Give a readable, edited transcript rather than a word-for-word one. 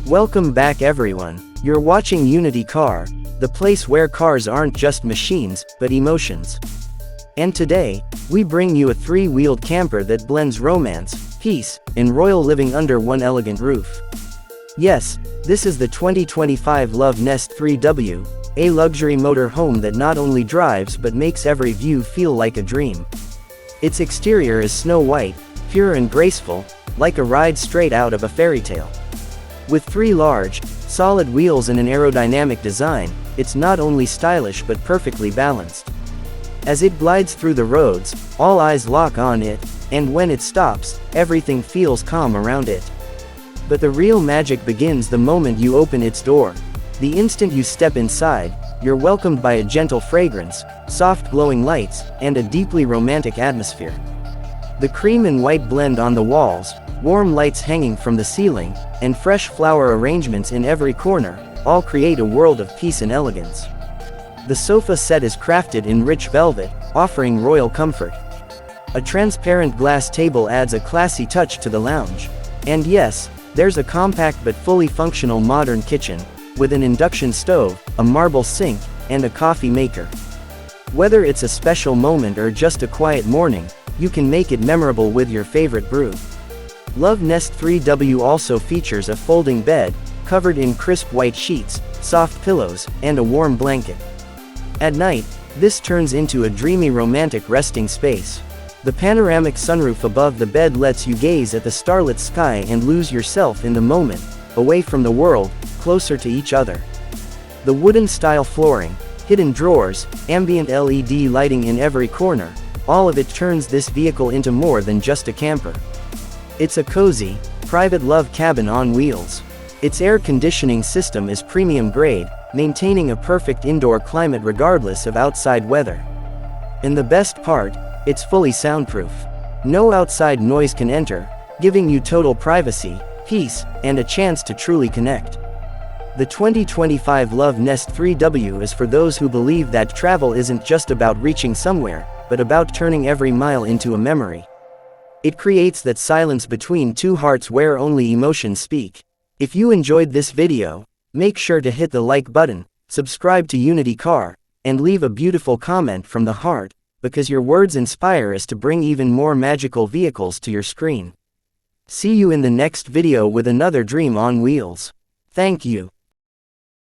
Welcome back everyone. You're watching Unity Car, the place where cars aren't just machines, but emotions. And today, we bring you a three-wheeled camper that blends romance, peace, and royal living under one elegant roof. Yes, this is the 2025 LoveNest 3W, a luxury motor home that not only drives but makes every view feel like a dream. Its exterior is snow white, pure and graceful, like a ride straight out of a fairy tale. With three large, solid wheels and an aerodynamic design, it's not only stylish but perfectly balanced. As it glides through the roads, all eyes lock on it, and when it stops, everything feels calm around it. But the real magic begins the moment you open its door. The instant you step inside, you're welcomed by a gentle fragrance, soft glowing lights, and a deeply romantic atmosphere. The cream and white blend on the walls, warm lights hanging from the ceiling, and fresh flower arrangements in every corner, all create a world of peace and elegance. The sofa set is crafted in rich velvet, offering royal comfort. A transparent glass table adds a classy touch to the lounge. And yes, there's a compact but fully functional modern kitchen, with an induction stove, a marble sink, and a coffee maker. Whether it's a special moment or just a quiet morning, you can make it memorable with your favorite brew. LoveNest 3W also features a folding bed, covered in crisp white sheets, soft pillows, and a warm blanket. At night, this turns into a dreamy romantic resting space. The panoramic sunroof above the bed lets you gaze at the starlit sky and lose yourself in the moment, away from the world, closer to each other. The wooden-style flooring, hidden drawers, ambient LED lighting in every corner, all of it turns this vehicle into more than just a camper. It's a cozy, private love cabin on wheels. Its air conditioning system is premium grade, maintaining a perfect indoor climate regardless of outside weather. And the best part, it's fully soundproof. No outside noise can enter, giving you total privacy, peace, and a chance to truly connect. The 2025 LoveNest 3W is for those who believe that travel isn't just about reaching somewhere, but about turning every mile into a memory. It creates that silence between two hearts where only emotions speak. If you enjoyed this video, make sure to hit the like button, subscribe to Unity Car, and leave a beautiful comment from the heart, because your words inspire us to bring even more magical vehicles to your screen. See you in the next video with another dream on wheels. Thank you.